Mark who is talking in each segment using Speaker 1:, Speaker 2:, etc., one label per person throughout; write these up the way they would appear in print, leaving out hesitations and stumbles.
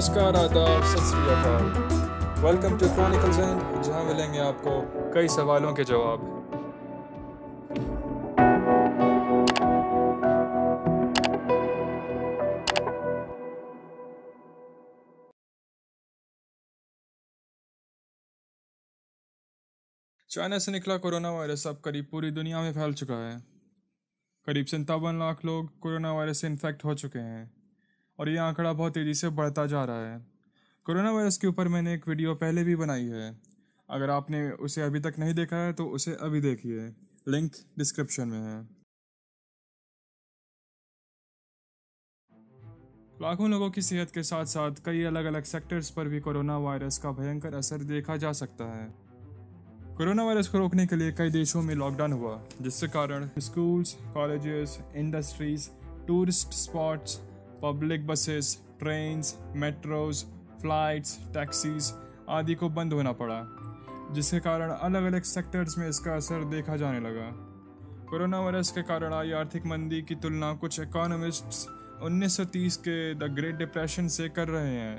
Speaker 1: नमस्कार, आदाब, सत श्री अकाल। वेलकम टू क्रॉनिकल्स एंड, जहां मिलेंगे आपको कई सवालों के जवाब। चाइना से निकला कोरोना वायरस अब करीब पूरी दुनिया में फैल चुका है। करीब 57 लाख लोग कोरोना वायरस से इन्फेक्ट हो चुके हैं और ये आंकड़ा बहुत तेज़ी से बढ़ता जा रहा है। कोरोना वायरस के ऊपर मैंने एक वीडियो पहले भी बनाई है। अगर आपने उसे अभी तक नहीं देखा है तो उसे अभी देखिए, लिंक डिस्क्रिप्शन में है। लाखों लोगों की सेहत के साथ साथ कई अलग अलग सेक्टर्स पर भी कोरोना वायरस का भयंकर असर देखा जा सकता है। कोरोना वायरस को रोकने के लिए कई देशों में लॉकडाउन हुआ, जिससे कारण schools, colleges, industries, tourist spots, public buses, trains, metros, flights, taxis आदि को बंद होना पड़ा, जिसके कारण अलग अलग सेक्टर्स में इसका असर देखा जाने लगा। कोरोना वायरस के कारण आई आर्थिक मंदी की तुलना कुछ इकोनॉमिस्ट्स 1930 के द ग्रेट डिप्रेशन से कर रहे हैं।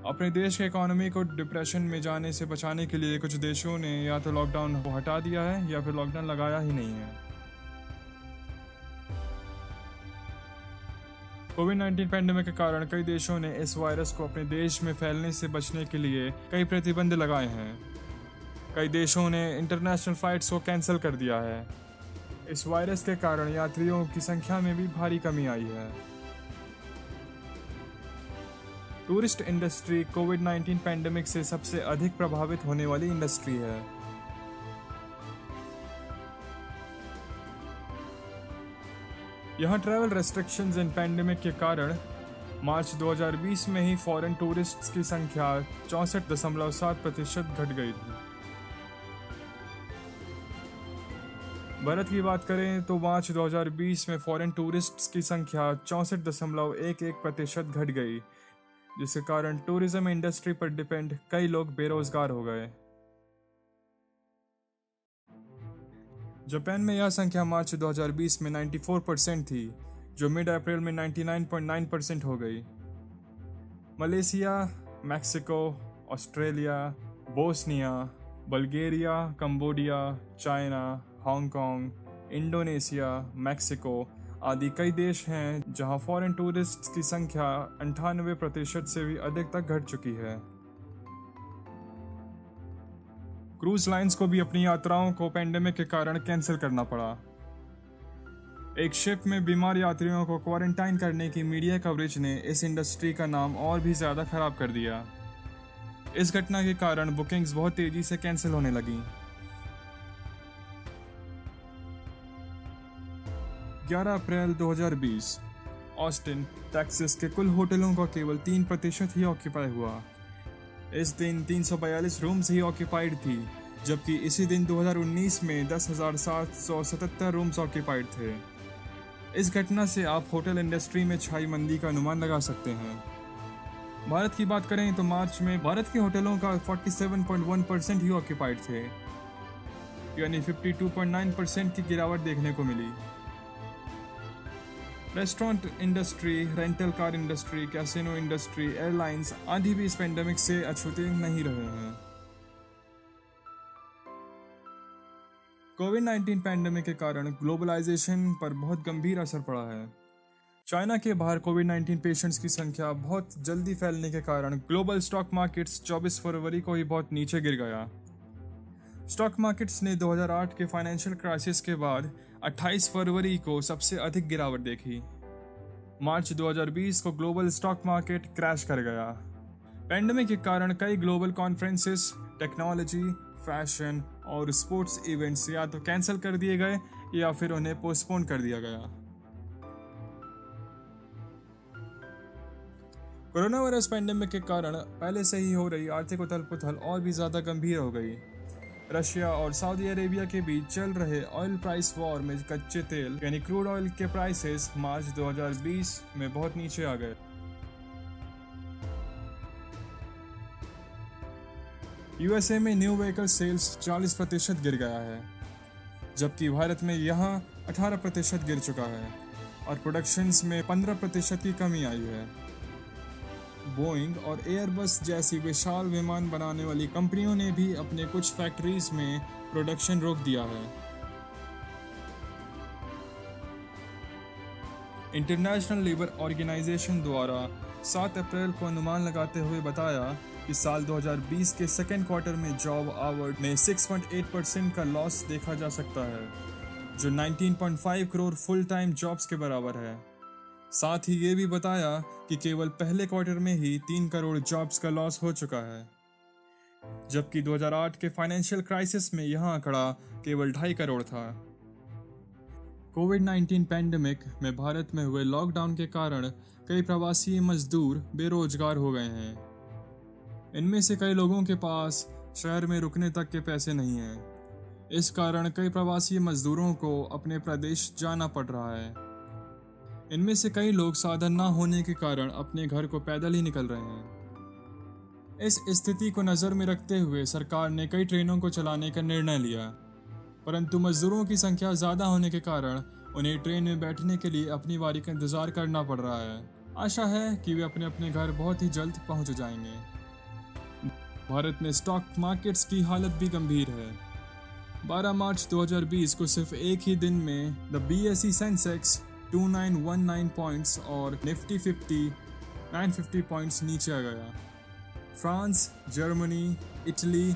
Speaker 1: अपने देश के इकोनॉमी को डिप्रेशन में जाने से बचाने के लिए कुछ देशों ने या तो लॉकडाउन को हटा दिया है या फिर लॉकडाउन लगाया ही नहीं है। कोविड-19 पैंडेमिक के कारण कई देशों ने इस वायरस को अपने देश में फैलने से बचने के लिए कई प्रतिबंध लगाए हैं। कई देशों ने इंटरनेशनल फ्लाइट्स को कैंसिल कर दिया है। इस वायरस के कारण यात्रियों की संख्या में भी भारी कमी आई है। टूरिस्ट इंडस्ट्री कोविड-19 पैंडेमिक से सबसे अधिक प्रभावित होने वाली इंडस्ट्री है। यहाँ ट्रैवल रेस्ट्रिक्शंस इन पैंडेमिक के कारण मार्च 2020 में ही फॉरेन टूरिस्ट्स की संख्या 64.7% घट गई थी। भारत की बात करें तो मार्च 2020 में फॉरेन टूरिस्ट्स की संख्या 64.11% घट गई, जिसके कारण टूरिज्म इंडस्ट्री पर डिपेंड कई लोग बेरोजगार हो गए। जापान में यह संख्या मार्च 2020 में 94% थी, जो मिड अप्रैल में 99.9% हो गई। Malaysia, Mexico, Australia, Bosnia, Bulgaria, Cambodia, China, Hong Kong, Indonesia, Mexico आदि कई देश हैं जहां फॉरेन टूरिस्ट्स की संख्या 98% से भी अधिक तक घट चुकी है। क्रूज लाइंस को भी अपनी यात्राओं को पैंडेमिक के कारण कैंसिल करना पड़ा। एक शिप में बीमार यात्रियों को क्वारंटाइन करने की मीडिया कवरेज ने इस इंडस्ट्री का नाम और भी ज्यादा खराब कर दिया। इस घटना के कारण बुकिंग्स बहुत तेजी से कैंसिल होने लगी। 11 अप्रैल 2020 ऑस्टिन, टेक्सास के कुल होटलों का केवल 3% ही ऑक्यूपाई हुआ। इस दिन 342 रूम्स ही ऑक्यूपाइड थी, जबकि इसी दिन 2019 में 10,777 रूम्स ऑक्यूपाइड थे। इस घटना से आप होटल इंडस्ट्री में छाई मंदी का अनुमान लगा सकते हैं। भारत की बात करें तो मार्च में भारत के होटलों का 47.1% ही ऑक्यूपाइड थे, यानी 52.9% की गिरावट देखने को मिली। Restaurant industry, rental car industry, casino industry, airlines आदि भी इस पेंडेमिक से अछूते नहीं रहे हैं। कोविड-19 पैंडेमिक के कारण ग्लोबलाइजेशन पर बहुत गंभीर असर पड़ा है। चाइना के बाहर कोविड-19 पेशेंट्स की संख्या बहुत जल्दी फैलने के कारण ग्लोबल स्टॉक मार्केट्स 24 फरवरी को ही बहुत नीचे गिर गया। स्टॉक मार्केट्स ने 2008 के फाइनेंशियल क्राइसिस के बाद 28 फरवरी को सबसे अधिक गिरावट देखी। मार्च 2020 को ग्लोबल स्टॉक मार्केट क्रैश कर गया। पैंडेमिक के कारण कई ग्लोबल कॉन्फ्रेंसेस, टेक्नोलॉजी, फैशन और स्पोर्ट्स इवेंट्स या तो कैंसिल कर दिए गए या फिर उन्हें पोस्टपोन कर दिया गया। कोरोना वायरस पैंडेमिक के कारण पहले से ही हो रही आर्थिक उथल-पुथल और भी ज्यादा गंभीर हो गई। रशिया और सऊदी अरेबिया के बीच चल रहे ऑयल प्राइस वॉर में कच्चे तेल यानी क्रूड ऑयल के प्राइसेस मार्च 2020 में बहुत नीचे आ गए। यूएसए में न्यू व्हीकल सेल्स 40% गिर गया है, जबकि भारत में यहां 18% गिर चुका है और प्रोडक्शंस में 15% की कमी आई है। बोइंग और एयरबस जैसी विशाल विमान बनाने वाली कंपनियों ने भी अपने कुछ फैक्ट्रीज में प्रोडक्शन रोक दिया है। इंटरनेशनल लेबर ऑर्गेनाइजेशन द्वारा 7 अप्रैल को अनुमान लगाते हुए बताया कि साल 2020 के सेकेंड क्वार्टर में जॉब आवर्ड में 6.8% का लॉस देखा जा सकता है, जो 19.5 करोड़ फुल टाइम जॉब्स के बराबर है। साथ ही ये भी बताया कि केवल पहले क्वार्टर में ही 3 करोड़ जॉब्स का लॉस हो चुका है, जबकि 2008 के फाइनेंशियल क्राइसिस में यह आंकड़ा केवल 2.5 करोड़ था। कोविड-19 पैंडेमिक में भारत में हुए लॉकडाउन के कारण कई प्रवासी मजदूर बेरोजगार हो गए हैं। इनमें से कई लोगों के पास शहर में रुकने तक के पैसे नहीं हैं। इस कारण कई प्रवासी मजदूरों को अपने प्रदेश जाना पड़ रहा है। इनमें से कई लोग साधन न होने के कारण अपने घर को पैदल ही निकल रहे हैं। इस स्थिति को नज़र में रखते हुए सरकार ने कई ट्रेनों को चलाने का निर्णय लिया, परंतु मजदूरों की संख्या ज़्यादा होने के कारण उन्हें ट्रेन में बैठने के लिए अपनी बारी का इंतज़ार करना पड़ रहा है। आशा है कि वे अपने अपने घर बहुत ही जल्द पहुंच जाएंगे। भारत में स्टॉक मार्केट्स की हालत भी गंभीर है। 12 मार्च 2020 को सिर्फ एक ही दिन में द BSE सेंसेक्स 2919 पॉइंट्स और निफ्टी 50 950 पॉइंट्स नीचे आ गया। France, Germany, Italy,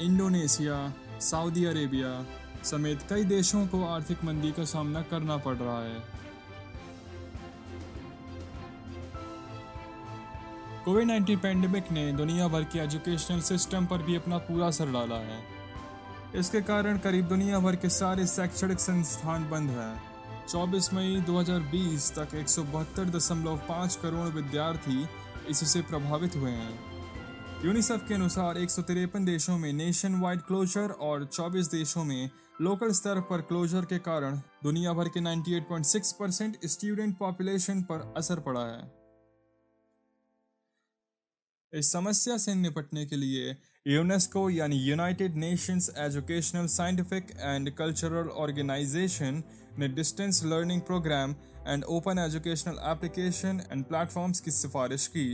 Speaker 1: Indonesia, Saudi Arabia समेत कई देशों को आर्थिक मंदी का सामना करना पड़ रहा है। कोविड-19 पैंडेमिक ने दुनिया भर के एजुकेशनल सिस्टम पर भी अपना पूरा असर डाला है। इसके कारण करीब दुनिया भर के सारे शैक्षणिक संस्थान बंद हैं। 24 मई 2020 तक 172.5 करोड़ विद्यार्थी इससे प्रभावित हुए हैं। यूनिसेफ के अनुसार 153 देशों में नेशन वाइड क्लोजर और 24 देशों में लोकल स्तर पर क्लोजर के कारण दुनिया भर के 98.6% स्टूडेंट पॉपुलेशन पर असर पड़ा है। इस समस्या से निपटने के लिए यूनेस्को यानी United Nations Educational, Scientific and Cultural Organization ने distance learning programme and open educational application and platforms की सिफारिश की।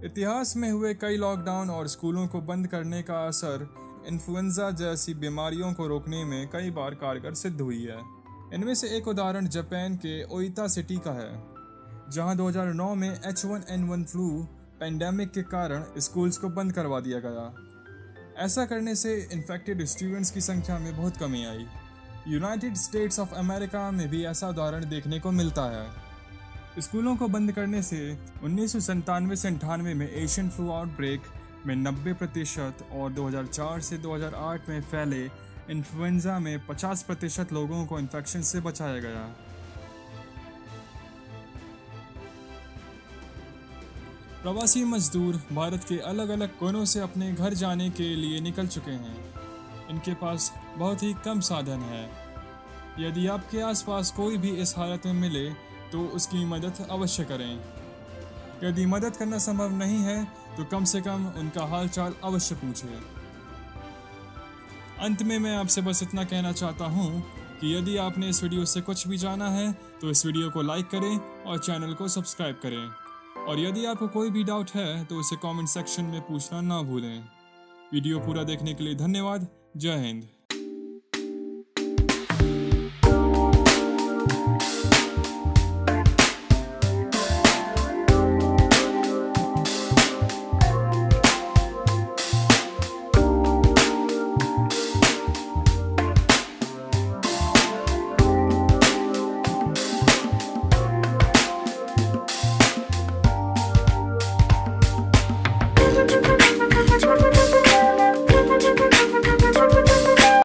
Speaker 1: इतिहास में हुए कई लॉकडाउन और स्कूलों को बंद करने का असर इन्फ्लुएंजा जैसी बीमारियों को रोकने में कई बार कारगर सिद्ध हुई है। इनमें से एक उदाहरण जापान के ओइता सिटी का है, जहां 2009 में H1N1 फ्लू पैंडेमिक के कारण स्कूल्स को बंद करवा दिया गया। ऐसा करने से इन्फेक्टेड स्टूडेंट्स की संख्या में बहुत कमी आई। यूनाइटेड स्टेट्स ऑफ अमेरिका में भी ऐसा उदाहरण देखने को मिलता है। स्कूलों को बंद करने से 1997 से 98 में एशियन फ्लू आउटब्रेक में 90% और 2004 से 2008 में फैले इन्फ्लुएंजा में 50% लोगों को इन्फेक्शन से बचाया गया। प्रवासी मजदूर भारत के अलग अलग कोनों से अपने घर जाने के लिए निकल चुके हैं। इनके पास बहुत ही कम साधन है। यदि आपके आसपास कोई भी इस हालत में मिले तो उसकी मदद अवश्य करें। यदि मदद करना संभव नहीं है तो कम से कम उनका हालचाल अवश्य पूछें। अंत में मैं आपसे बस इतना कहना चाहता हूँ कि यदि आपने इस वीडियो से कुछ भी जाना है तो इस वीडियो को लाइक करें और चैनल को सब्सक्राइब करें। और यदि आपको कोई भी डाउट है तो उसे कमेंट सेक्शन में पूछना ना भूलें। वीडियो पूरा देखने के लिए धन्यवाद। जय हिंद।